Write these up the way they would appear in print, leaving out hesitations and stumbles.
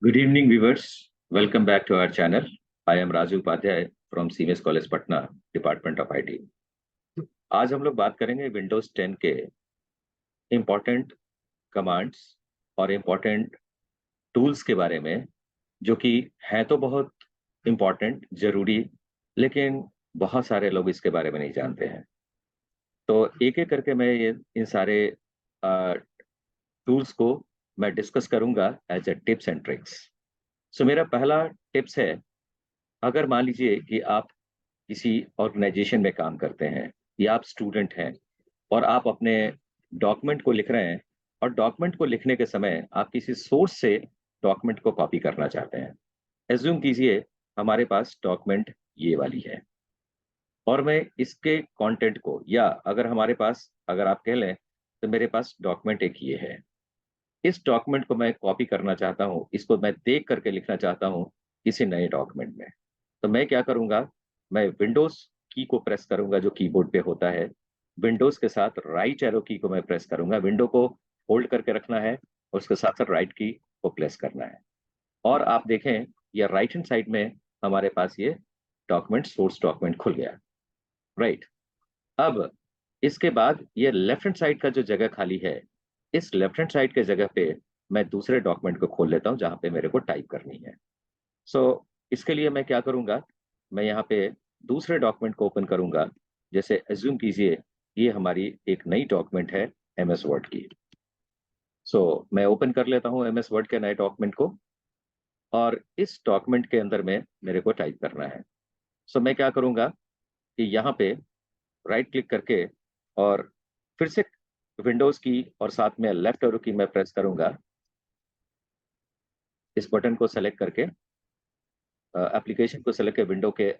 Good evening, viewers. Welcome back to our channel. I am Raju Upadhyay from CMS College Patna, Department of IT. आज हम लोग बात करेंगे Windows 10 के important commands और important tools के बारे में, जो कि हैं तो बहुत इम्पोर्टेंट, जरूरी, लेकिन बहुत सारे लोग इसके बारे में नहीं जानते हैं। तो एक एक करके मैं ये इन सारे टूल्स को मैं डिस्कस करूंगा as a tips and tricks. So मेरा पहला टिप्स है, अगर मान लीजिए कि आप किसी ऑर्गेनाइजेशन में काम करते हैं या आप स्टूडेंट हैं और आप अपने डॉक्यूमेंट को लिख रहे हैं, और डॉक्यूमेंट को लिखने के समय आप किसी सोर्स से डॉक्यूमेंट को कॉपी करना चाहते हैं। एज्यूम कीजिए हमारे पास डॉक्यूमेंट ये वाली है और मैं इसके कंटेंट को, या अगर हमारे पास, अगर आप कह लें तो मेरे पास डॉक्यूमेंट एक ये है, इस डॉक्यूमेंट को मैं कॉपी करना चाहता हूँ, इसको मैं देख करके लिखना चाहता हूँ किसी नए डॉक्यूमेंट में। तो मैं क्या करूंगा, मैं विंडोज की को प्रेस करूंगा जो कीबोर्ड पे होता है। विंडोज के साथ राइट एरो की को मैं प्रेस करूंगा, विंडो को होल्ड करके रखना है और उसके साथ साथ राइट की को प्रेस करना है। और आप देखें, ये राइट हैंड साइड में हमारे पास ये डॉक्यूमेंट, सोर्स डॉक्यूमेंट खुल गया। राइट। अब इसके बाद ये लेफ्ट हैंड साइड का जो जगह खाली है, इस लेफ्ट हैंड साइड के जगह पे मैं दूसरे डॉक्यूमेंट को खोल लेता हूं जहां पे मेरे को टाइप करनी है। सो इसके लिए मैं क्या करूंगा, मैं यहाँ पे दूसरे डॉक्यूमेंट को ओपन करूंगा। जैसे एज्यूम कीजिए ये हमारी एक नई डॉक्यूमेंट है एमएस वर्ड की। सो मैं ओपन कर लेता हूँ एमएस वर्ड के नए डॉक्यूमेंट को, और इस डॉक्यूमेंट के अंदर में मेरे को टाइप करना है। सो मैं क्या करूंगा कि यहाँ पे राइट क्लिक करके और फिर से विंडोज की और साथ में लेफ्ट एरो की मैं प्रेस करूंगा। इस बटन को सेलेक्ट करके, एप्लीकेशन को सेलेक्ट करके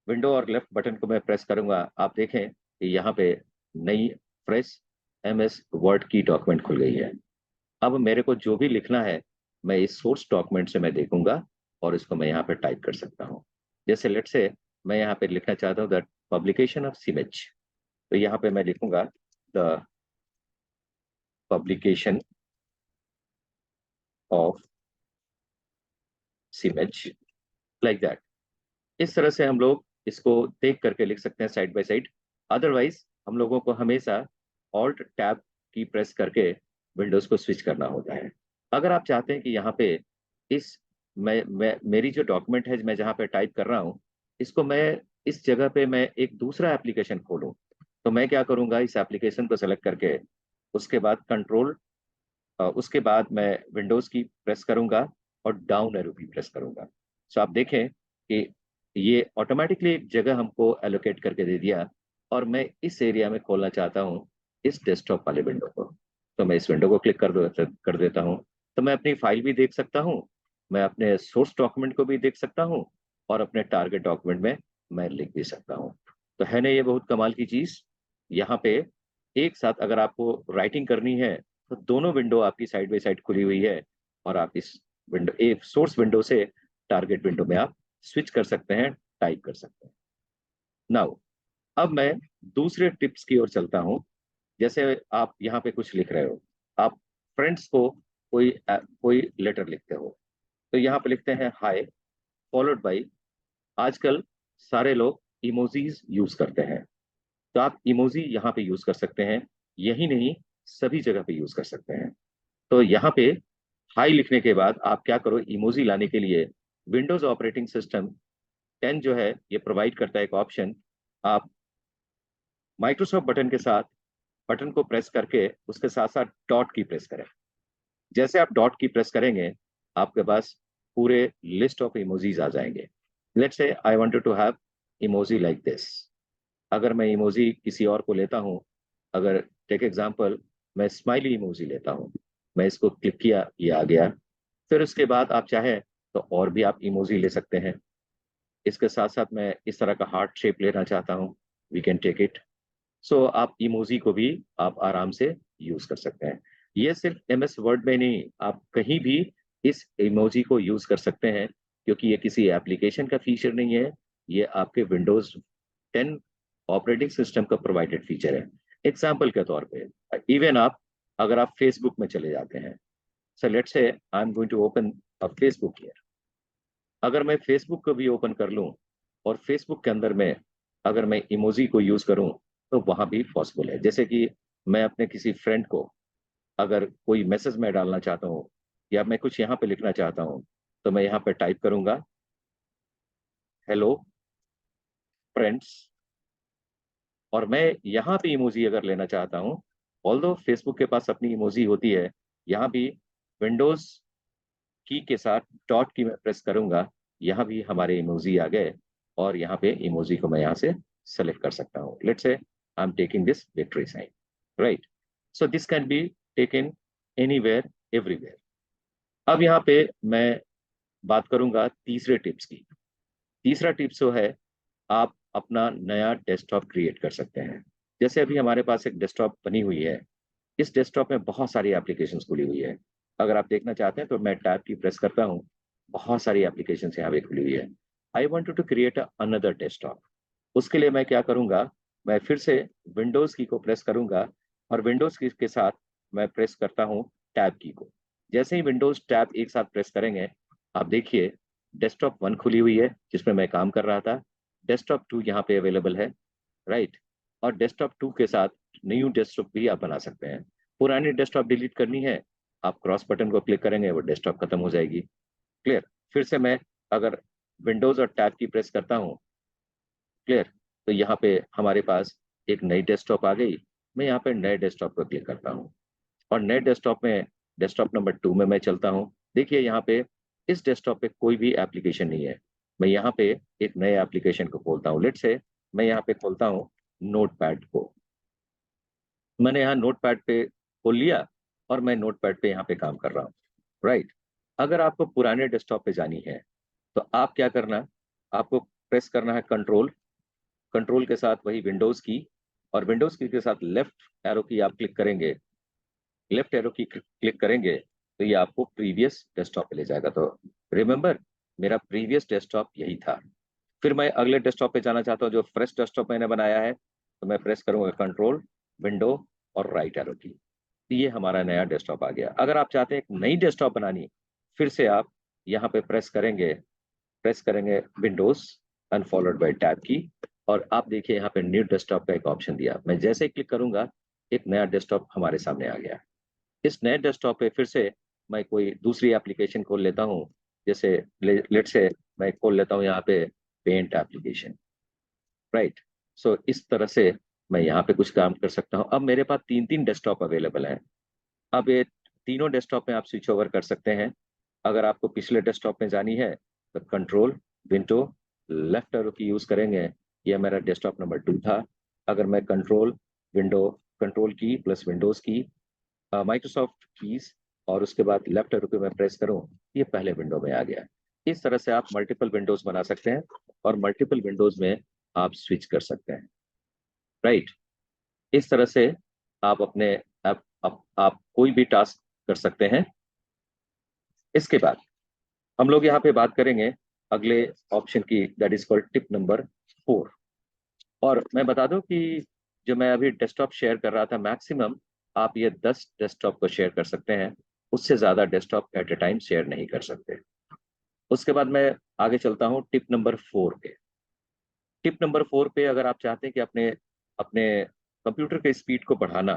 विंडो और लेफ्ट बटन को मैं प्रेस करूंगा। आप देखें कि यहाँ पे नई फ्रेश एमएस वर्ड की डॉक्यूमेंट खुल गई है। अब मेरे को जो भी लिखना है मैं इस सोर्स डॉक्यूमेंट से मैं देखूंगा और इसको मैं यहाँ पे टाइप कर सकता हूँ। जैसे लेट से मैं यहाँ पे लिखना चाहता हूँ द पब्लिकेशन ऑफ सीमेज, तो यहाँ पे मैं लिखूंगा the publication of images, like that. इस तरह से हम लोग इसको देख करके लिख सकते हैं साइड बाय साइड। अदरवाइज हम लोगों को हमेशा ऑल्ट टैब की प्रेस करके विंडोज को स्विच करना होता है। अगर आप चाहते हैं कि यहाँ पे इस मैं मेरी जो डॉक्यूमेंट है, मैं जहाँ पे टाइप कर रहा हूँ, इसको मैं इस जगह पे मैं एक दूसरा एप्लीकेशन खोलूँ, तो मैं क्या करूँगा, इस एप्लीकेशन को सेलेक्ट करके उसके बाद उसके बाद मैं विंडोज की प्रेस करूंगा और डाउन एरो की प्रेस करूंगा। सो आप देखें कि ये ऑटोमेटिकली एक जगह हमको एलोकेट करके दे दिया, और मैं इस एरिया में खोलना चाहता हूँ इस डेस्कटॉप वाले विंडो को। तो मैं इस विंडो को क्लिक कर देता हूँ। तो मैं अपनी फाइल भी देख सकता हूँ, मैं अपने सोर्स डॉक्यूमेंट को भी देख सकता हूँ, और अपने टारगेट डॉक्यूमेंट में मैं लिख भी सकता हूँ। तो है ना ये बहुत कमाल की चीज। यहाँ पे एक साथ अगर आपको राइटिंग करनी है तो दोनों विंडो आपकी साइड बाय साइड खुली हुई है, और आप इस विंडो, एक सोर्स विंडो से टारगेट विंडो में आप स्विच कर सकते हैं, टाइप कर सकते हैं। नाउ अब मैं दूसरे टिप्स की ओर चलता हूं। जैसे आप यहाँ पे कुछ लिख रहे हो, आप फ्रेंड्स को कोई लेटर लिखते हो, तो यहाँ पे लिखते हैं हाय फॉलोड बाई। आजकल सारे लोग इमोजीज यूज करते हैं, तो आप इमोजी यहाँ पे यूज कर सकते हैं। यही नहीं, सभी जगह पे यूज कर सकते हैं। तो यहाँ पे हाई लिखने के बाद आप क्या करो, इमोजी लाने के लिए विंडोज ऑपरेटिंग सिस्टम 10 जो है ये प्रोवाइड करता है एक ऑप्शन। आप माइक्रोसॉफ्ट बटन के साथ बटन को प्रेस करके उसके साथ साथ डॉट की प्रेस करें। जैसे आप डॉट की प्रेस करेंगे आपके पास पूरे लिस्ट ऑफ इमोजीज आ जाएंगे। Let's say I wanted to have emoji like this. अगर मैं इमोजी किसी और को लेता हूं, अगर टेक एग्जांपल मैं स्माइली इमोजी लेता हूं, मैं इसको क्लिक किया, ये आ गया। फिर उसके बाद आप चाहें तो और भी आप इमोजी ले सकते हैं। इसके साथ साथ मैं इस तरह का हार्ट शेप लेना चाहता हूं, वी कैन टेक इट। सो आप इमोजी को भी आप आराम से यूज कर सकते हैं। ये सिर्फ एमएस वर्ड में नहीं, आप कहीं भी इस इमोजी को यूज कर सकते हैं, क्योंकि ये किसी एप्लीकेशन का फीचर नहीं है, ये आपके विंडोज 10 ऑपरेटिंग सिस्टम का प्रोवाइडेड फीचर है। एग्जाम्पल के तौर पे इवन आप, अगर आप फेसबुक में चले जाते हैं, So let's say I'm going to open a Facebook here. अगर मैं फेसबुक को भी ओपन कर लूं और फेसबुक के अंदर में अगर मैं इमोजी को यूज करूं तो वहां भी पॉसिबल है। जैसे कि मैं अपने किसी फ्रेंड को अगर कोई मैसेज मैं डालना चाहता हूं या मैं कुछ यहाँ पे लिखना चाहता हूं तो मैं यहाँ पे टाइप करूंगा हेलो फ्रेंड्स, और मैं यहाँ पे इमोजी अगर लेना चाहता हूँ, ऑल्दो फेसबुक के पास अपनी इमोजी होती है, यहाँ भी विंडोज की के साथ डॉट की मैं प्रेस करूंगा, यहाँ भी हमारे इमोजी आ गए और यहाँ पे इमोजी को मैं यहाँ से सेलेक्ट कर सकता हूँ। Let's say I am taking this victory sign, right. So this can be taken anywhere everywhere. अब यहाँ पे मैं बात करूंगा तीसरे टिप्स की। तीसरा टिप्स जो है, आप अपना नया डेस्कटॉप क्रिएट कर सकते हैं। जैसे अभी हमारे पास एक डेस्कटॉप बनी हुई है, इस डेस्कटॉप में बहुत सारी एप्लीकेशंस खुली हुई है। अगर आप देखना चाहते हैं तो मैं टैब की प्रेस करता हूँ, बहुत सारी एप्लीकेशंस यहाँ पे खुली हुई है। I wanted to create another desktop. उसके लिए मैं क्या करूंगा, मैं फिर से विंडोज की को प्रेस करूंगा और विंडोज की के साथ मैं प्रेस करता हूँ टैब की को। जैसे ही विंडोज टैब एक साथ प्रेस करेंगे, आप देखिए डेस्कटॉप 1 खुली हुई है जिसमें मैं काम कर रहा था, डेस्कटॉप 2 यहाँ पे अवेलेबल है, राइट। और डेस्कटॉप 2 के साथ न्यू डेस्कटॉप भी आप बना सकते हैं। पुरानी डेस्कटॉप डिलीट करनी है, आप क्रॉस बटन को क्लिक करेंगे, वो डेस्कटॉप खत्म हो जाएगी। क्लियर। फिर से मैं अगर विंडोज और टैब की प्रेस करता हूँ, क्लियर, तो यहाँ पे हमारे पास एक नई डेस्कटॉप आ गई। मैं यहाँ पे नए डेस्कटॉप पर क्लिक करता हूँ और नए डेस्कटॉप में डेस्कटॉप नंबर 2 में मैं चलता हूँ। देखिए यहाँ पे इस डेस्कटॉप पे कोई भी एप्लीकेशन नहीं है। मैं यहाँ पे एक नए एप्लीकेशन को खोलता हूँ। लेट्स से मैं यहाँ पे खोलता हूँ नोटपैड को। मैंने यहाँ नोटपैड पे खोल लिया और मैं नोटपैड पे यहाँ पे काम कर रहा हूँ, राइट। अगर आपको पुराने डेस्कटॉप पे जानी है तो आप क्या करना, आपको प्रेस करना है कंट्रोल, कंट्रोल के साथ वही विंडोज की, और विंडोज की के साथ लेफ्ट एरो की आप क्लिक करेंगे, लेफ्ट एरो की क्लिक करेंगे तो ये आपको प्रीवियस डेस्कटॉप पे ले जाएगा। तो रिमेंबर, मेरा प्रीवियस डेस्कटॉप यही था। फिर मैं अगले डेस्कटॉप पे जाना चाहता हूँ जो फ्रेश डेस्कटॉप मैंने बनाया है, तो मैं प्रेस करूंगा कंट्रोल विंडो और राइट एरो की, तो ये हमारा नया डेस्कटॉप आ गया। अगर आप चाहते हैं एक नई डेस्कटॉप बनानी, फिर से आप यहाँ पे प्रेस करेंगे Windows and followed by tab की, और आप देखिए यहाँ पे न्यू डेस्कटॉप का एक ऑप्शन दिया। मैं जैसे ही क्लिक करूंगा एक नया डेस्कटॉप हमारे सामने आ गया। इस नए डेस्कटॉप पे फिर से मैं कोई दूसरी एप्लीकेशन खोल लेता हूँ। जैसे लेट से मैं खोल लेता हूँ यहाँ पे पेंट एप्लीकेशन, राइट। सो इस तरह से मैं यहाँ पे कुछ काम कर सकता हूँ। अब मेरे पास 3 डेस्कटॉप अवेलेबल हैं। अब ये तीनों डेस्कटॉप में आप स्विच ओवर कर सकते हैं। अगर आपको पिछले डेस्कटॉप में जानी है तो कंट्रोल विंडो लेफ्ट एरो की यूज करेंगे। यह मेरा डेस्कटॉप नंबर 2 था। अगर मैं कंट्रोल विंडो, कंट्रोल की प्लस विंडोज की, माइक्रोसॉफ्ट कीज और उसके बाद लेफ्ट एरो पे मैं प्रेस करूं, ये पहले विंडो में आ गया। इस तरह से आप मल्टीपल विंडोज बना सकते हैं और मल्टीपल विंडोज में आप स्विच कर सकते हैं, राइट। इस तरह से आप अपने आप कोई भी टास्क कर सकते हैं। इसके बाद हम लोग यहाँ पे बात करेंगे अगले ऑप्शन की, that is called tip number 4। और मैं बता दूं कि जो मैं अभी डेस्कटॉप शेयर कर रहा था, मैक्सिमम आप ये 10 डेस्कटॉप को शेयर कर सकते हैं, उससे ज़्यादा desktop at a time share नहीं कर सकते। उसके बाद मैं आगे चलता हूँ टिप नंबर 4 पे। टिप नंबर 4 पे अगर आप चाहते हैं कि अपने अपने कंप्यूटर के स्पीड को बढ़ाना,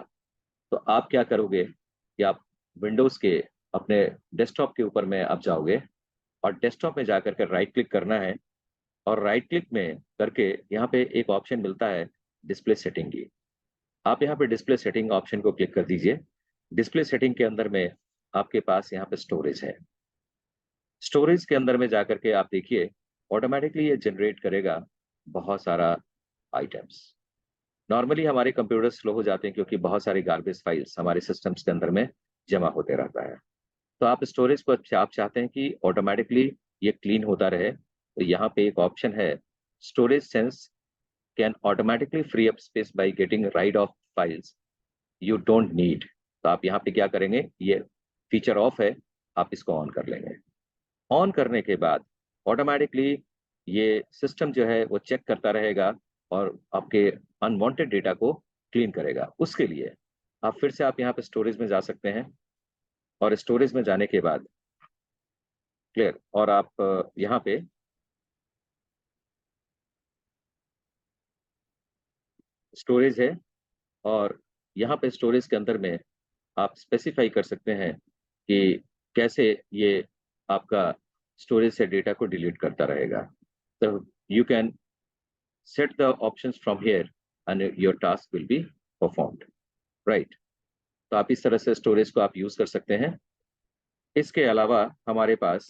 तो आप क्या करोगे कि आप विंडोज़ के अपने डेस्कटॉप के ऊपर में आप जाओगे और डेस्कटॉप में जाकर के राइट क्लिक करना है, और राइट क्लिक में करके यहाँ पे एक ऑप्शन मिलता है डिस्प्ले सेटिंग की। आप यहाँ पे डिस्प्ले सेटिंग ऑप्शन को क्लिक कर दीजिए। डिस्प्ले सेटिंग के अंदर में आपके पास यहाँ पे स्टोरेज है। स्टोरेज के अंदर में जाकर के आप देखिए ऑटोमेटिकली ये जनरेट करेगा बहुत सारा आइटम्स। नॉर्मली हमारे कंप्यूटर स्लो हो जाते हैं क्योंकि बहुत सारी गार्बेज फाइल्स हमारे सिस्टम्स के अंदर में जमा होते रहता है। तो आप स्टोरेज को आप चाहते हैं कि ऑटोमेटिकली ये क्लीन होता रहे, तो यहाँ पे एक ऑप्शन है storage sense can automatically free up space by getting ride of files you don't need. तो आप यहाँ पे क्या करेंगे, ये फीचर ऑफ है, आप इसको ऑन कर लेंगे। ऑन करने के बाद ऑटोमेटिकली ये सिस्टम जो है वो चेक करता रहेगा और आपके अनवांटेड डेटा को क्लीन करेगा। उसके लिए आप फिर से आप यहाँ पे स्टोरेज में जा सकते हैं। और स्टोरेज में जाने के बाद क्लियर, और आप यहाँ पे स्टोरेज है, और यहाँ पे स्टोरेज के अंदर में आप स्पेसिफाई कर सकते हैं कि कैसे ये आपका स्टोरेज से डेटा को डिलीट करता रहेगा। तो you can set the options from here and your task will be performed, right. तो आप इस तरह से स्टोरेज को आप यूज कर सकते हैं। इसके अलावा हमारे पास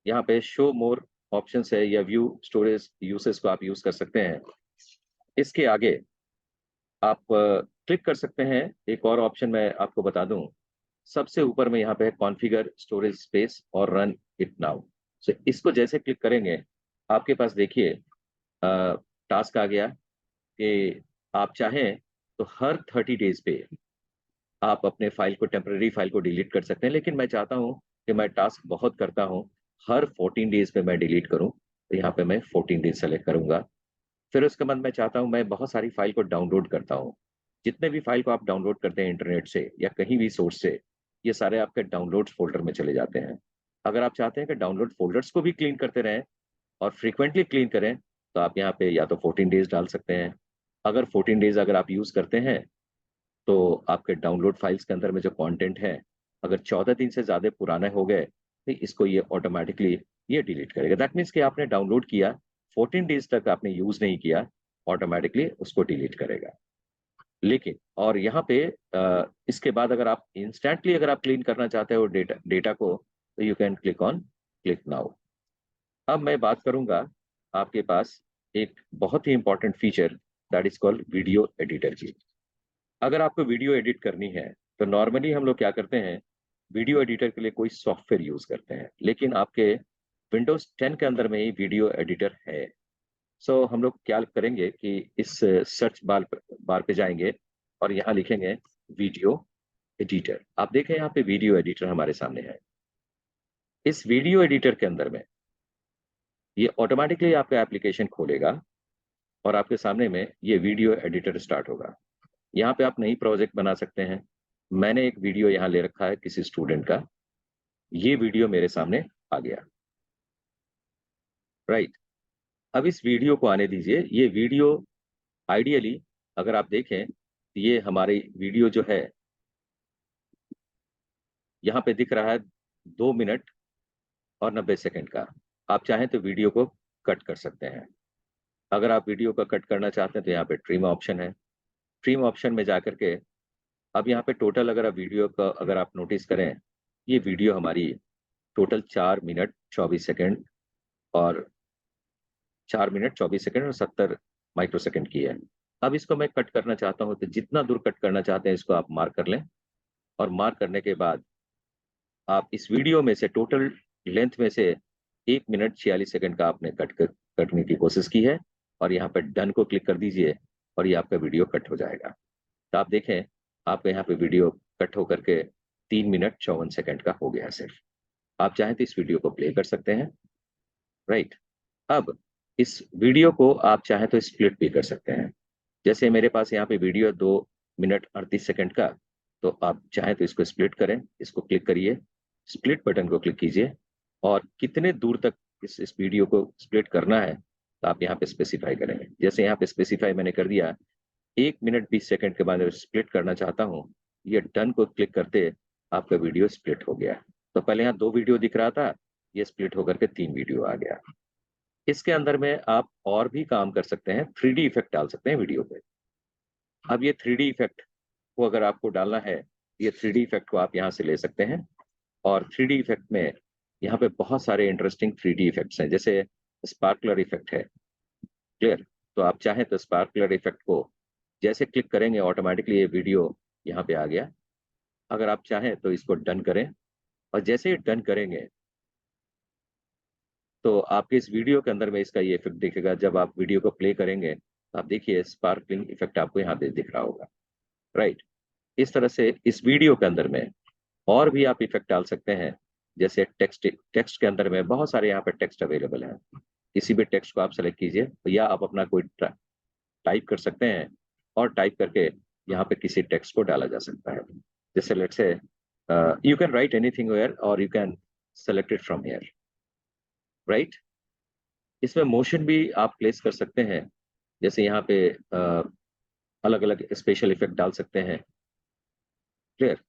यहाँ पे शो मोर ऑप्शंस है, या व्यू स्टोरेज यूसेस को आप यूज कर सकते हैं। इसके आगे आप क्लिक कर सकते हैं। एक और ऑप्शन मैं आपको बता दूं, सबसे ऊपर में यहाँ पे है कॉन्फ़िगर स्टोरेज स्पेस और रन इट नाउ। सो इसको जैसे क्लिक करेंगे, आपके पास देखिए टास्क आ गया कि आप चाहें तो हर 30 डेज पे आप अपने फाइल को, टेम्पररी फाइल को डिलीट कर सकते हैं, लेकिन मैं चाहता हूं कि मैं टास्क बहुत करता हूं, हर 14 डेज पे मैं डिलीट करूं, तो यहाँ पे मैं 14 डेज सेलेक्ट करूंगा। फिर उसके बाद मैं चाहता हूं मैं बहुत सारी फाइल को डाउनलोड करता हूं। जितने भी फाइल को आप डाउनलोड करते हैं इंटरनेट से या कहीं भी सोर्स से, ये सारे आपके डाउनलोड्स फोल्डर में चले जाते हैं। अगर आप चाहते हैं कि डाउनलोड फोल्डर्स को भी क्लीन करते रहें और फ्रीक्वेंटली क्लीन करें, तो आप यहाँ पे या तो 14 डेज डाल सकते हैं। अगर 14 डेज अगर आप यूज करते हैं, तो आपके डाउनलोड फाइल्स के अंदर में जो कंटेंट है, अगर 14 दिन से ज़्यादा पुराने हो गए, तो इसको ये ऑटोमेटिकली ये डिलीट करेगा। दैट मीन्स कि आपने डाउनलोड किया, 14 डेज तक आपने यूज़ नहीं किया, ऑटोमेटिकली उसको डिलीट करेगा। लेकिन और यहाँ पे इसके बाद अगर आप इंस्टेंटली अगर आप क्लीन करना चाहते हो डेटा डेटा को, तो you can click on click now. अब मैं बात करूंगा आपके पास एक बहुत ही important feature, that is called video editor की। अगर आपको वीडियो एडिट करनी है, तो नॉर्मली हम लोग क्या करते हैं, वीडियो एडिटर के लिए कोई सॉफ्टवेयर यूज करते हैं, लेकिन आपके विंडोज 10 के अंदर में ही वीडियो एडिटर है। सो हम लोग क्या करेंगे कि इस सर्च बार पे जाएंगे और यहाँ लिखेंगे वीडियो एडिटर। आप देखें यहाँ पे वीडियो एडिटर हमारे सामने है। इस वीडियो एडिटर के अंदर में ये ऑटोमेटिकली आपका एप्लीकेशन खोलेगा और आपके सामने में ये वीडियो एडिटर स्टार्ट होगा। यहाँ पे आप नई प्रोजेक्ट बना सकते हैं। मैंने एक वीडियो यहाँ ले रखा है किसी स्टूडेंट का, ये वीडियो मेरे सामने आ गया, राइट। अब इस वीडियो को आने दीजिए। ये वीडियो आइडियली अगर आप देखें, ये हमारी वीडियो जो है यहाँ पे दिख रहा है 2 मिनट और 90 सेकंड का। आप चाहें तो वीडियो को कट कर सकते हैं। अगर आप वीडियो को कट करना चाहते हैं, तो यहाँ पे ट्रिम ऑप्शन है। ट्रिम ऑप्शन में जाकर के अब यहाँ पे टोटल अगर आप वीडियो का अगर आप नोटिस करें, ये वीडियो हमारी टोटल 4 मिनट 24 सेकंड और 4 मिनट 24 सेकंड और 70 माइक्रोसेकंड की है। अब इसको मैं कट करना चाहता हूँ, तो जितना दूर कट करना चाहते हैं इसको आप मार्क कर लें, और मार्क करने के बाद आप इस वीडियो में से टोटल लेंथ में से 1 मिनट 46 सेकंड का आपने कटने की कोशिश की है, और यहाँ पर डन को क्लिक कर दीजिए और ये आपका वीडियो कट हो जाएगा। तो आप देखें, आपका यहाँ पे वीडियो कट होकर के 3 मिनट 54 सेकंड का हो गया सिर्फ। आप चाहें तो इस वीडियो को प्ले कर सकते हैं, राइट। अब इस वीडियो को आप चाहें तो स्प्लिट भी कर सकते हैं। जैसे मेरे पास यहाँ पे वीडियो 2 मिनट 38 सेकंड का, तो आप चाहें तो इसको स्प्लिट करें। इसको क्लिक करिए, स्प्लिट बटन को क्लिक कीजिए, और कितने दूर तक इस वीडियो को स्प्लिट करना है, तो आप यहाँ पे स्पेसिफाई करेंगे। जैसे यहाँ पे स्पेसिफाई मैंने कर दिया, 1 मिनट 20 सेकंड के बाद स्प्लिट करना चाहता हूँ, ये डन को क्लिक करते आपका वीडियो स्प्लिट हो गया। तो पहले यहाँ 2 वीडियो दिख रहा था, ये स्प्लिट होकर के 3 वीडियो आ गया। इसके अंदर में आप और भी काम कर सकते हैं, 3D इफेक्ट डाल सकते हैं वीडियो पे। अब ये 3D इफेक्ट को अगर आपको डालना है, ये 3D इफेक्ट को आप यहाँ से ले सकते हैं। और 3D इफेक्ट में यहाँ पे बहुत सारे इंटरेस्टिंग 3D इफेक्ट्स हैं, जैसे स्पार्कलर इफेक्ट है, क्लियर। तो आप चाहें तो स्पार्कलर इफेक्ट को जैसे क्लिक करेंगे, ऑटोमेटिकली ये वीडियो यहाँ पे आ गया। अगर आप चाहें तो इसको डन करें, और जैसे ही डन करेंगे, तो आपके इस वीडियो के अंदर में इसका ये इफेक्ट दिखेगा। जब आप वीडियो को प्ले करेंगे, तो आप देखिए स्पार्कलिंग इफेक्ट आपको यहाँ पे दिख रहा होगा, राइट। इस तरह से इस वीडियो के अंदर में और भी आप इफेक्ट डाल सकते हैं। जैसे टेक्स्ट टेक्स्ट के अंदर में बहुत सारे यहाँ पे टेक्स्ट अवेलेबल है। किसी भी टेक्स्ट को आप सेलेक्ट कीजिए, या आप अपना कोई टाइप कर सकते हैं, और टाइप करके यहाँ पे किसी टेक्स्ट को डाला जा सकता है। जैसे let's say You can write anything here or you can select it from here, right? इसमें मोशन भी आप प्लेस कर सकते हैं, जैसे यहाँ पे अलग अलग स्पेशल इफेक्ट डाल सकते हैं, क्लियर।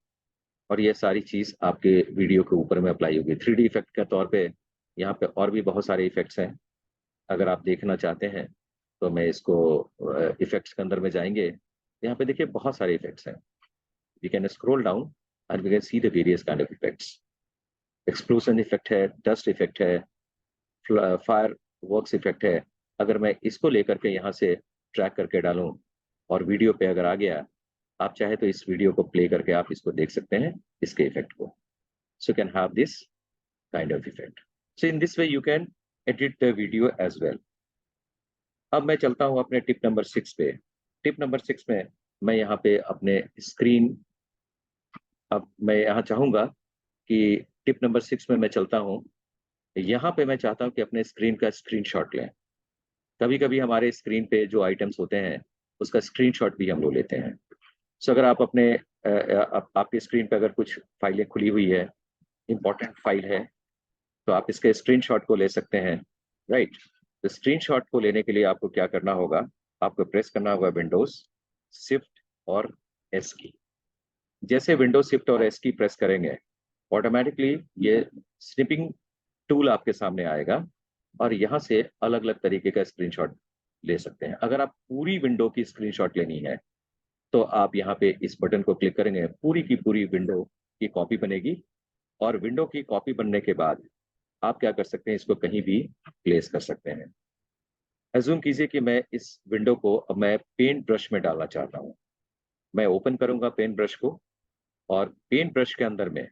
और ये सारी चीज आपके वीडियो के ऊपर में अप्लाई होगी 3D इफेक्ट के तौर पे। यहाँ पे और भी बहुत सारे इफेक्ट्स हैं, अगर आप देखना चाहते हैं तो मैं इसको इफेक्ट्स के अंदर में जाएंगे, यहाँ पे देखिए बहुत सारे इफेक्ट्स हैं। We can scroll down and we can see the various kind of effects. Explosion effect है, डस्ट इफेक्ट है, फायर वर्क्स इफेक्ट है। अगर मैं इसको लेकर के यहाँ से ट्रैक करके डालूं और वीडियो पे अगर आ गया, आप चाहे तो इस वीडियो को प्ले करके आप इसको देख सकते हैं, इसके इफेक्ट को। So can have this kind of effect. So in this way you can edit the video as well. अब मैं चलता हूं अपने टिप नंबर 6 पे। टिप नंबर 6 में मैं यहाँ पे अपने स्क्रीन, अब मैं यहाँ चाहूंगा कि टिप नंबर 6 में मैं चलता हूँ। यहाँ पे मैं चाहता हूँ कि अपने स्क्रीन का स्क्रीनशॉट लें। कभी कभी हमारे स्क्रीन पे जो आइटम्स होते हैं उसका स्क्रीनशॉट भी हम लोग लेते हैं। सो अगर आप अपने आपके स्क्रीन पे अगर कुछ फाइलें खुली हुई है, इंपॉर्टेंट फाइल है, तो आप इसके स्क्रीनशॉट को ले सकते हैं, राइट। तो स्क्रीनशॉट को लेने के लिए आपको क्या करना होगा, आपको प्रेस करना होगा विंडोज शिफ्ट और एस की। जैसे विंडोज शिफ्ट और एस की प्रेस करेंगे, ऑटोमेटिकली ये स्निपिंग टूल आपके सामने आएगा और यहाँ से अलग अलग तरीके का स्क्रीनशॉट ले सकते हैं। अगर आप पूरी विंडो की स्क्रीनशॉट लेनी है तो आप यहाँ पे इस बटन को क्लिक करेंगे, पूरी की पूरी विंडो की कॉपी बनेगी। और विंडो की कॉपी बनने के बाद आप क्या कर सकते हैं, इसको कहीं भी प्लेस कर सकते हैं। एज्यूम कीजिए कि मैं इस विंडो को अब मैं पेंट ब्रश में डालना चाहता हूँ। मैं ओपन करूंगा पेंट ब्रश को, और पेंट ब्रश के अंदर में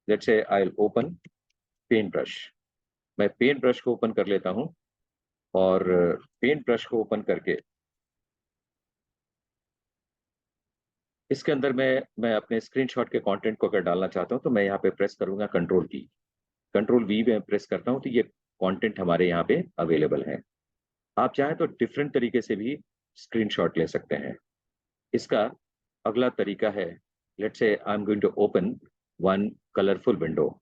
let's say I will open paint brush. मैं पेंट ब्रश को ओपन कर लेता हूँ, और पेंट ब्रश को ओपन करके इसके अंदर मैं अपने स्क्रीनशॉट के कंटेंट को अगर डालना चाहता हूं तो मैं यहाँ पे प्रेस करूंगा कंट्रोल की। कंट्रोल वी में प्रेस करता हूं तो ये कंटेंट हमारे यहाँ पे अवेलेबल है। आप चाहें तो डिफरेंट तरीके से भी स्क्रीनशॉट ले सकते हैं। इसका अगला तरीका है, let's say I am going to open one colourful window,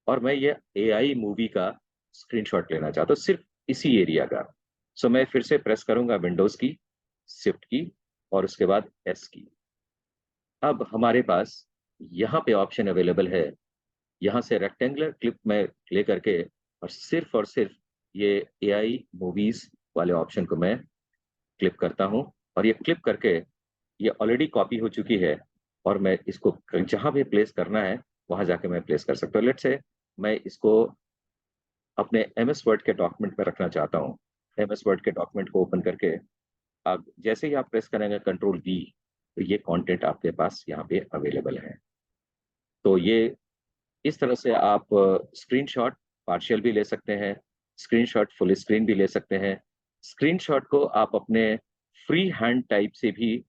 और मैं ये एआई मूवी का स्क्रीनशॉट लेना चाहता हूँ, सिर्फ इसी एरिया का। सो मैं फिर से प्रेस करूंगा विंडोज की शिफ्ट की और उसके बाद एस की। अब हमारे पास यहाँ पे ऑप्शन अवेलेबल है, यहाँ से रेक्टेंगुलर क्लिप में लेकर के और सिर्फ ये एआई मूवीज वाले ऑप्शन को मैं क्लिक करता हूँ, और ये क्लिक करके ये ऑलरेडी कॉपी हो चुकी है, और मैं इसको जहां भी प्लेस करना है वहां जाके मैं प्लेस कर सकता हूँ। लेट्स से मैं इसको अपने एमएस वर्ड के डॉक्यूमेंट में रखना चाहता हूँ। एमएस वर्ड के डॉक्यूमेंट को ओपन करके आप जैसे ही आप प्रेस करेंगे कंट्रोल वी, तो ये कंटेंट आपके पास यहाँ पे अवेलेबल है। तो ये इस तरह से आप स्क्रीनशॉट पार्शियल भी ले सकते हैं, स्क्रीनशॉट फुल स्क्रीन भी ले सकते हैं। स्क्रीनशॉट को आप अपने फ्री हैंड टाइप से भी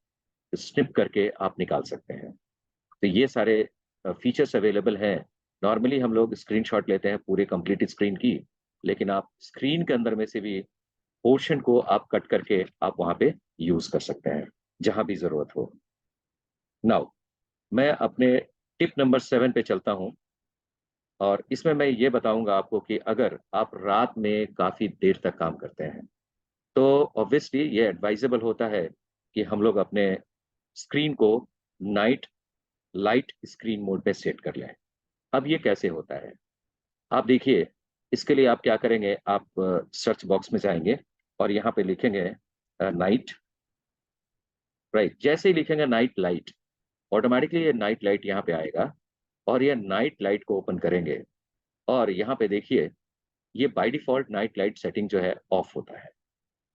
स्निप करके आप निकाल सकते हैं। तो ये सारे फीचर्स अवेलेबल हैं। नॉर्मली हम लोग स्क्रीनशॉट लेते हैं पूरे कंप्लीट स्क्रीन की, लेकिन आप स्क्रीन के अंदर में से भी पोर्शन को आप कट करके आप वहां पे यूज कर सकते हैं जहां भी जरूरत हो। नाउ मैं अपने टिप नंबर 7 पे चलता हूं, और इसमें मैं ये बताऊंगा आपको कि अगर आप रात में काफी देर तक काम करते हैं तो ऑब्वियसली ये एडवाइजेबल होता है कि हम लोग अपने स्क्रीन को नाइट लाइट स्क्रीन मोड पे सेट कर लें। अब ये कैसे होता है, आप देखिए। इसके लिए आप क्या करेंगे, आप सर्च बॉक्स में जाएंगे और यहाँ पे लिखेंगे नाइट, राइट। जैसे ही लिखेंगे नाइट लाइट, ऑटोमेटिकली ये नाइट लाइट यहाँ पे आएगा, और ये नाइट लाइट को ओपन करेंगे, और यहाँ पे देखिए ये by default night light setting जो है ऑफ होता है।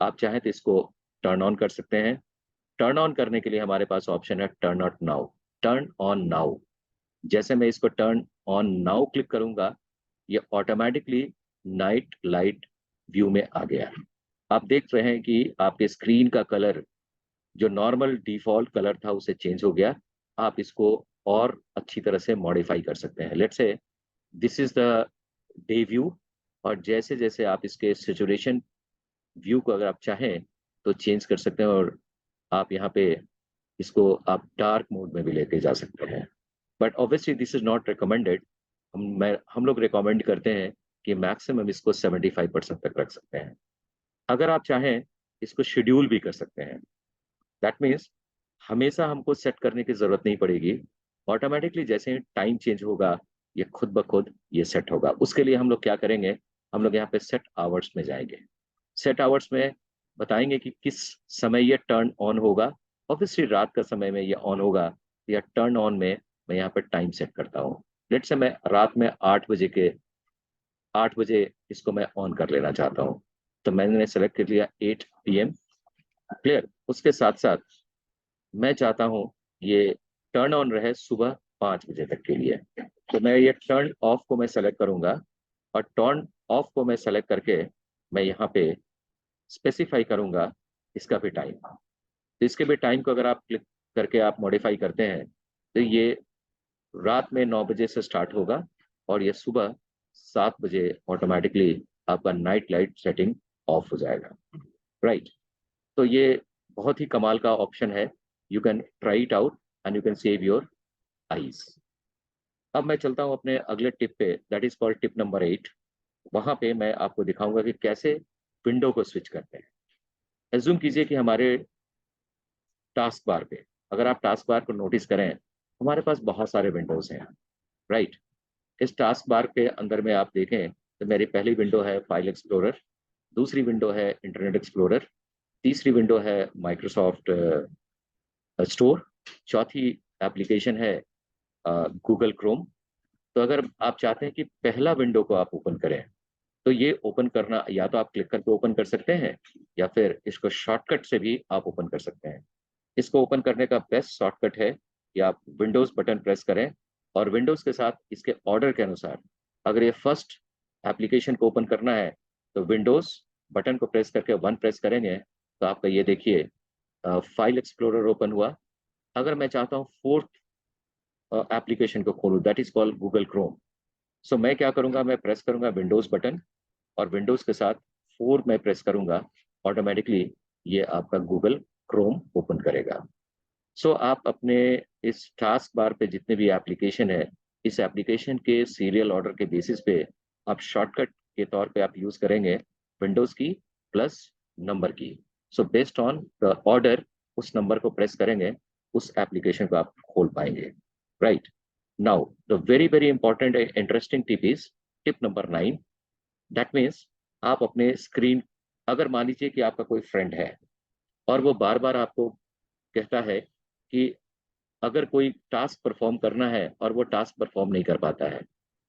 आप चाहें तो इसको टर्न ऑन कर सकते हैं। टर्न ऑन करने के लिए हमारे पास ऑप्शन है turn on now, turn on now. जैसे मैं इसको टर्न ऑन नाउ क्लिक करूंगा, ये ऑटोमेटिकली नाइट लाइट व्यू में आ गया। आप देख रहे हैं कि आपके स्क्रीन का कलर जो नॉर्मल डिफॉल्ट कलर था उसे चेंज हो गया। आप इसको और अच्छी तरह से मॉडिफाई कर सकते हैं। Let's say this is the day view, और जैसे जैसे आप इसके सिचुएशन व्यू को अगर आप चाहें तो चेंज कर सकते हैं, और आप यहाँ पे इसको आप डार्क मोड में भी लेके जा सकते हैं। But obviously this is not recommended. हम लोग रिकमेंड करते हैं कि मैक्सिमम इसको 75% तक रख सकते हैं। अगर आप चाहें इसको शेड्यूल भी कर सकते हैं। दैट मीन्स हमेशा हमको सेट करने की जरूरत नहीं पड़ेगी। ऑटोमेटिकली जैसे ही टाइम चेंज होगा ये खुद ब खुद ये सेट होगा। उसके लिए हम लोग क्या करेंगे, हम लोग यहाँ पे सेट आवर्स में जाएंगे। सेट आवर्स में बताएंगे कि किस समय ये टर्न ऑन होगा। ऑब्वियसली रात का समय में ये ऑन होगा, या टर्न ऑन में मैं यहाँ पे टाइम सेट करता हूँ। लेट्स से मैं रात में 8 बजे इसको मैं ऑन कर लेना चाहता हूँ, तो मैंने सेलेक्ट कर लिया 8 PM। क्लियर। उसके साथ साथ मैं चाहता हूँ ये टर्न ऑन रहे सुबह 5 बजे तक के लिए, तो मैं ये टर्न ऑफ को मैं सेलेक्ट करूंगा। और टर्न ऑफ को मैं सेलेक्ट करके मैं यहाँ पे स्पेसिफाई करूंगा इसका भी टाइम। तो इसके भी टाइम को अगर आप क्लिक करके आप मॉडिफाई करते हैं तो ये रात में 9 बजे से स्टार्ट होगा और ये सुबह 7 बजे ऑटोमेटिकली आपका नाइट लाइट सेटिंग ऑफ हो जाएगा। राइट। तो ये बहुत ही कमाल का ऑप्शन है। You can try it out and you can save your eyes. अब मैं चलता हूं अपने अगले टिप पे, that is called tip number 8। वहां पे मैं आपको दिखाऊंगा कि कैसे विंडो को स्विच करते हैं। एज्यूम कीजिए कि हमारे टास्क बार पे, अगर आप टास्क बार को नोटिस करें, हमारे पास बहुत सारे विंडोज हैं। राइट। इस टास्क बार के अंदर में आप देखें तो मेरी पहली विंडो है फाइल एक्सप्लोरर, दूसरी विंडो है इंटरनेट एक्सप्लोरर, तीसरी विंडो है माइक्रोसॉफ्ट स्टोर, चौथी एप्लीकेशन है गूगल क्रोम। तो अगर आप चाहते हैं कि पहला विंडो को आप ओपन करें, तो ये ओपन करना या तो आप क्लिक करके ओपन कर सकते हैं, या फिर इसको शॉर्टकट से भी आप ओपन कर सकते हैं। इसको ओपन करने का बेस्ट शॉर्टकट है कि आप विंडोज बटन प्रेस करें, और विंडोज के साथ इसके ऑर्डर के अनुसार अगर ये फर्स्ट एप्लीकेशन को ओपन करना है तो विंडोज बटन को प्रेस करके 1 प्रेस करेंगे तो आपका ये देखिए फाइल एक्सप्लोरर ओपन हुआ। अगर मैं चाहता हूँ फोर्थ एप्लीकेशन को खोलूँ, that is called Google Chrome. So मैं क्या करूंगा, मैं प्रेस करूंगा विंडोज बटन और विंडोज के साथ 4 मैं प्रेस करूंगा, ऑटोमेटिकली ये आपका गूगल क्रोम ओपन करेगा। सो आप अपने इस टास्क बार पे जितने भी एप्लीकेशन है, इस एप्लीकेशन के सीरियल ऑर्डर के बेसिस पे आप शॉर्टकट के तौर पे आप यूज करेंगे विंडोज की प्लस नंबर की। So based on the order उस नंबर को प्रेस करेंगे, उस एप्लीकेशन को आप खोल पाएंगे। Right. Now the very very important interesting tip is tip number 9। That means आप अपने स्क्रीन, अगर मान लीजिए कि आपका कोई फ्रेंड है और वो बार बार आपको कहता है कि अगर कोई टास्क परफॉर्म करना है और वो टास्क परफॉर्म नहीं कर पाता है,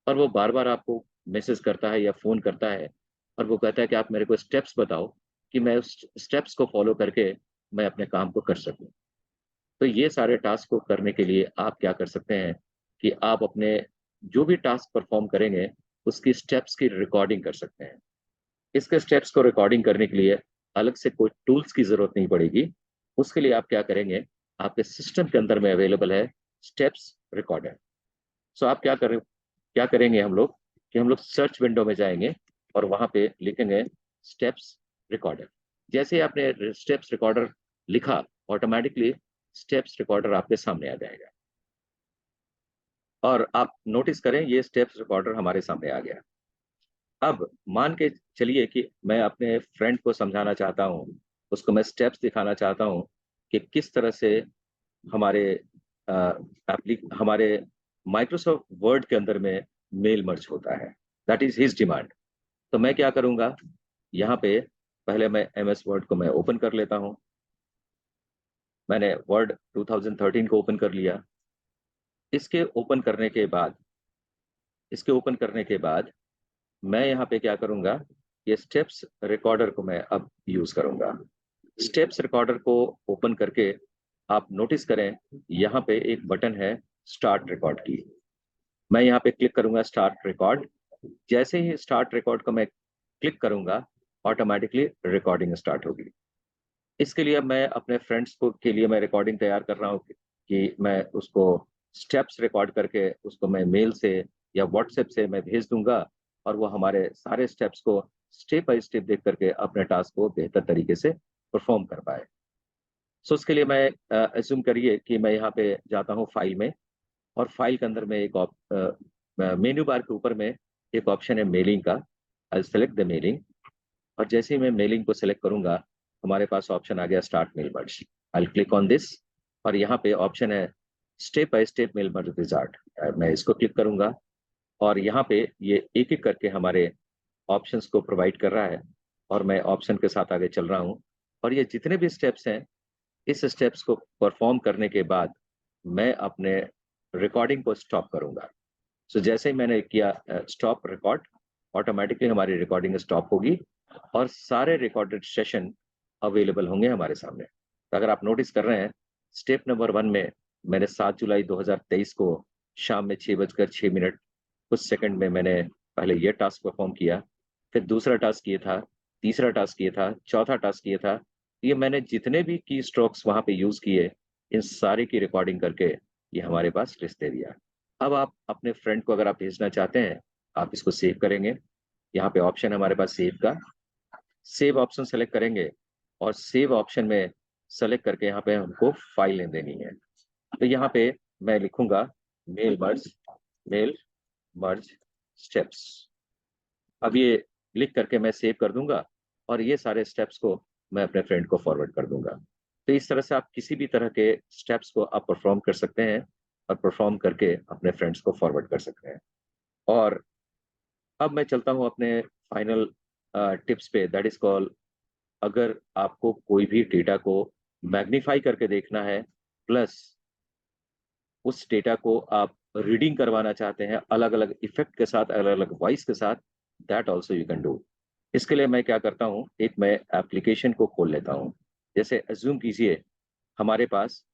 और वो बार बार आपको मैसेज करता है या फोन करता है और वो कहता है कि आप मेरे को स्टेप्स बताओ कि मैं उस स्टेप्स को फॉलो करके मैं अपने काम को कर सकूं। तो ये सारे टास्क को करने के लिए आप क्या कर सकते हैं कि आप अपने जो भी टास्क परफॉर्म करेंगे उसकी स्टेप्स की रिकॉर्डिंग कर सकते हैं। इसके स्टेप्स को रिकॉर्डिंग करने के लिए अलग से कोई टूल्स की जरूरत नहीं पड़ेगी। उसके लिए आप क्या करेंगे, आपके सिस्टम के अंदर में अवेलेबल है स्टेप्स रिकॉर्डर। सो आप क्या करेंगे हम लोग कि हम लोग सर्च विंडो में जाएंगे और वहां पे लिखेंगे स्टेप्स रिकॉर्डर। जैसे ही आपने स्टेप्स रिकॉर्डर लिखा, ऑटोमेटिकली स्टेप्स रिकॉर्डर आपके सामने आ जाएगा। और आप नोटिस करें ये स्टेप्स रिकॉर्डर हमारे सामने आ गया। अब मान के चलिए कि मैं अपने फ्रेंड को समझाना चाहता हूँ, उसको मैं स्टेप्स दिखाना चाहता हूँ कि किस तरह से हमारे हमारे माइक्रोसॉफ्ट वर्ड के अंदर में मेल मर्ज होता है। That is his demand. तो मैं क्या करूंगा, यहाँ पे पहले मैं MS वर्ड को मैं ओपन कर लेता हूँ। मैंने वर्ड 2013 को ओपन कर लिया। इसके ओपन करने के बाद इसके ओपन करने के बाद मैं यहाँ पे क्या करूंगा, ये स्टेप्स रिकॉर्डर को मैं अब यूज करूंगा। स्टेप्स रिकॉर्डर को ओपन करके आप नोटिस करें यहाँ पे एक बटन है स्टार्ट रिकॉर्ड की। मैं यहाँ पे क्लिक करूंगा स्टार्ट रिकॉर्ड। जैसे ही स्टार्ट रिकॉर्ड को मैं क्लिक करूंगा, ऑटोमेटिकली रिकॉर्डिंग स्टार्ट होगी। इसके लिए मैं अपने फ्रेंड्स को के लिए मैं रिकॉर्डिंग तैयार कर रहा हूँ कि मैं उसको स्टेप्स रिकॉर्ड करके उसको मैं मेल से या व्हाट्सएप से मैं भेज दूंगा, और वो हमारे सारे स्टेप्स को स्टेप बाय स्टेप देख करके अपने टास्क को बेहतर तरीके से परफॉर्म कर पाए। सो उसके लिए मैं एज्यूम करिए कि मैं यहाँ पे जाता हूँ फाइल में, और फाइल के अंदर में एक मेन्यू बार के ऊपर में एक ऑप्शन है मेलिंग का। आई सेलेक्ट द मेलिंग, और जैसे ही मैं मेलिंग को सिलेक्ट करूंगा, हमारे पास ऑप्शन आ गया start mail merge. I click on this, और यहाँ पे ऑप्शन है step by step mail merge wizard. मैं इसको क्लिक करूंगा, और यहाँ पे ये एक एक करके हमारे ऑप्शंस को प्रोवाइड कर रहा है, और मैं ऑप्शन के साथ आगे चल रहा हूँ। और ये जितने भी स्टेप्स हैं, इस स्टेप्स को परफॉर्म करने के बाद मैं अपने रिकॉर्डिंग को स्टॉप करूंगा। सो जैसे ही मैंने किया स्टॉप रिकॉर्ड, ऑटोमेटिकली हमारी रिकॉर्डिंग स्टॉप होगी, और सारे रिकॉर्डेड सेशन अवेलेबल होंगे हमारे सामने। तो अगर आप नोटिस कर रहे हैं, स्टेप नंबर 1 में मैंने 7 जुलाई 2023 को शाम में 6:06 कुछ सेकंड में मैंने पहले ये टास्क परफॉर्म किया, फिर दूसरा टास्क ये था, तीसरा टास्क ये था, चौथा टास्क ये था। ये मैंने जितने भी की स्ट्रोक्स वहां पे यूज किए, इन सारे की रिकॉर्डिंग करके ये हमारे पास लिस्ट दे दिया। अब आप अपने फ्रेंड को अगर आप भेजना चाहते हैं, आप इसको सेव करेंगे। यहाँ पे ऑप्शन है हमारे पास सेव का। सेव ऑप्शन सेलेक्ट करेंगे, और सेव ऑप्शन में सेलेक्ट करके यहाँ पे हमको फाइल नेम देनी है। तो यहाँ पे मैं लिखूंगा मेल मर्ज स्टेप्स। अब ये लिख करके मैं सेव कर दूंगा, और ये सारे स्टेप्स को मैं अपने फ्रेंड को फॉरवर्ड कर दूंगा। तो इस तरह से आप किसी भी तरह के स्टेप्स को आप परफॉर्म कर सकते हैं, और परफॉर्म करके अपने फ्रेंड्स को फॉरवर्ड कर सकते हैं। और अब मैं चलता हूं अपने फाइनल टिप्स पे, दैट इज कॉल, अगर आपको कोई भी डेटा को मैग्नीफाई करके देखना है, प्लस उस डेटा को आप रीडिंग करवाना चाहते हैं अलग अलग इफेक्ट के साथ, अलग अलग वॉइस के साथ, that also you can do. इसके लिए मैं क्या करता हूँ, एक मैं एप्लीकेशन को खोल लेता हूँ। जैसे अज्यूम कीजिए हमारे पास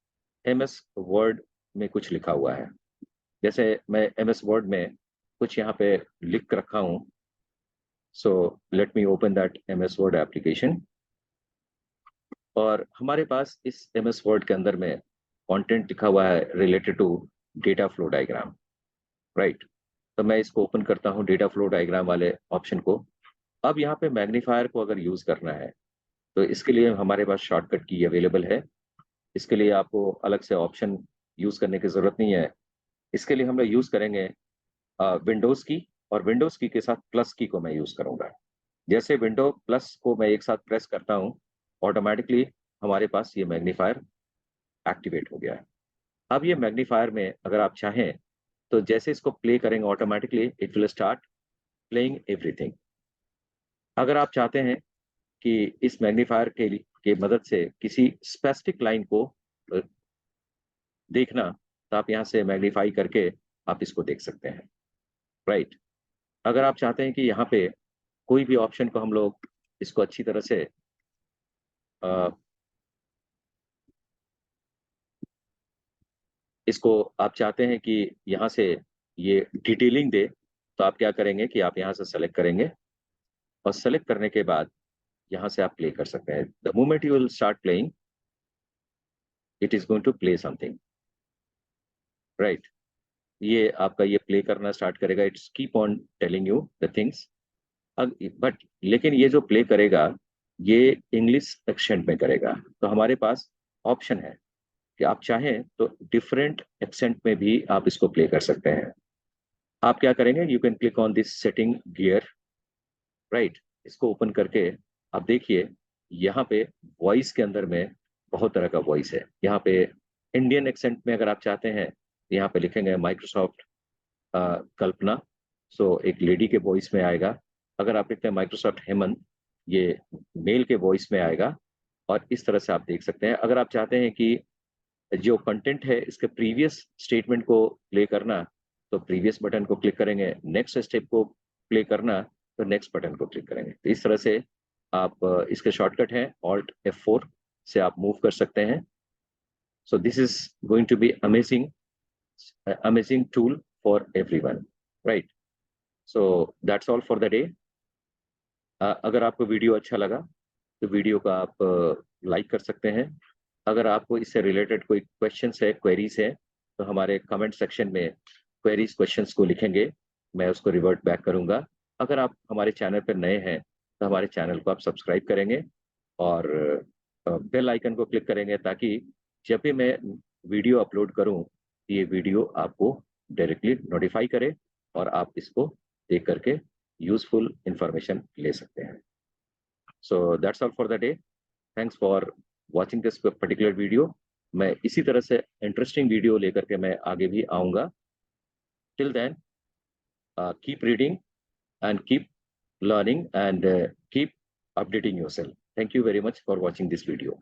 एमएस वर्ड में कुछ लिखा हुआ है। जैसे मैं एमएस वर्ड में कुछ यहाँ पे लिख रखा हूँ। So let me open that MS word application. और हमारे पास इस एमएस वर्ड के अंदर में कंटेंट लिखा हुआ है related to data flow diagram, right. तो मैं इसको ओपन करता हूँ, डेटा फ्लो डायग्राम वाले ऑप्शन को। अब यहाँ पे मैग्नीफायर को अगर यूज करना है, तो इसके लिए हमारे पास शॉर्टकट की अवेलेबल है। इसके लिए आपको अलग से ऑप्शन यूज करने की जरूरत नहीं है। इसके लिए हम लोग यूज करेंगे विंडोज की, और विंडोज की के साथ प्लस की को मैं यूज करूंगा। जैसे विंडो प्लस को मैं एक साथ प्रेस करता हूं, ऑटोमेटिकली हमारे पास ये मैग्नीफायर एक्टिवेट हो गया है। अब ये मैग्नीफायर में अगर आप चाहें, तो जैसे इसको प्ले करेंगे, automatically it will start playing everything. अगर आप चाहते हैं कि इस मैग्नीफायर के मदद से किसी स्पेसिफिक लाइन को अ, देखना, तो आप यहाँ से मैग्नीफाई करके आप इसको देख सकते हैं, राइट। अगर आप चाहते हैं कि यहाँ पे कोई भी ऑप्शन को हम लोग इसको अच्छी तरह से अ, इसको आप चाहते हैं कि यहाँ से ये डिटेलिंग दे, तो आप क्या करेंगे कि आप यहाँ से सेलेक्ट करेंगे, और सेलेक्ट करने के बाद यहाँ से आप प्ले कर सकते हैं। The moment you will start playing, it is going to play something, right. ये आपका ये प्ले करना स्टार्ट करेगा, it's keep on telling you the things. But लेकिन ये जो प्ले करेगा, ये इंग्लिश एक्सेंट में करेगा। तो हमारे पास ऑप्शन है कि आप चाहें तो डिफरेंट एक्सेंट में भी आप इसको प्ले कर सकते हैं। आप क्या करेंगे, you can click on this setting gear, right. इसको ओपन करके आप देखिए, यहाँ पे वॉइस के अंदर में बहुत तरह का वॉइस है। यहाँ पे इंडियन एक्सेंट में अगर आप चाहते हैं, यहाँ पे लिखेंगे माइक्रोसॉफ्ट कल्पना, सो एक लेडी के वॉइस में आएगा। अगर आप लिखते हैं माइक्रोसॉफ्ट हेमंत, ये मेल के वॉइस में आएगा। और इस तरह से आप देख सकते हैं। अगर आप चाहते हैं कि जो कंटेंट है इसके प्रीवियस स्टेटमेंट को प्ले करना, तो प्रीवियस बटन को क्लिक करेंगे। नेक्स्ट स्टेप को प्ले करना, तो नेक्स्ट बटन को क्लिक करेंगे। तो इस तरह से आप इसके शॉर्टकट है ऑल्ट F4 से आप मूव कर सकते हैं। So this is going to be amazing tool for everyone, right. So that's all for the day. अगर आपको वीडियो अच्छा लगा, तो वीडियो को आप लाइक कर सकते हैं। अगर आपको इससे रिलेटेड कोई क्वेश्चंस है, क्वेरीज है, तो हमारे कमेंट सेक्शन में क्वेरीज क्वेश्चंस को लिखेंगे, मैं उसको रिवर्ट बैक करूंगा। अगर आप हमारे चैनल पर नए हैं, तो हमारे चैनल को आप सब्सक्राइब करेंगे, और बेल आइकन को क्लिक करेंगे, ताकि जब भी मैं वीडियो अपलोड करूं, ये वीडियो आपको डायरेक्टली नोटिफाई करे और आप इसको देख करके यूजफुल इंफॉर्मेशन ले सकते हैं। सो that's all for the day. Thanks for watching this particular video. मैं इसी तरह से इंटरेस्टिंग वीडियो लेकर के मैं आगे भी आऊँगा। Till then keep reading and keep learning and keep updating yourself. Thank you very much for watching this video.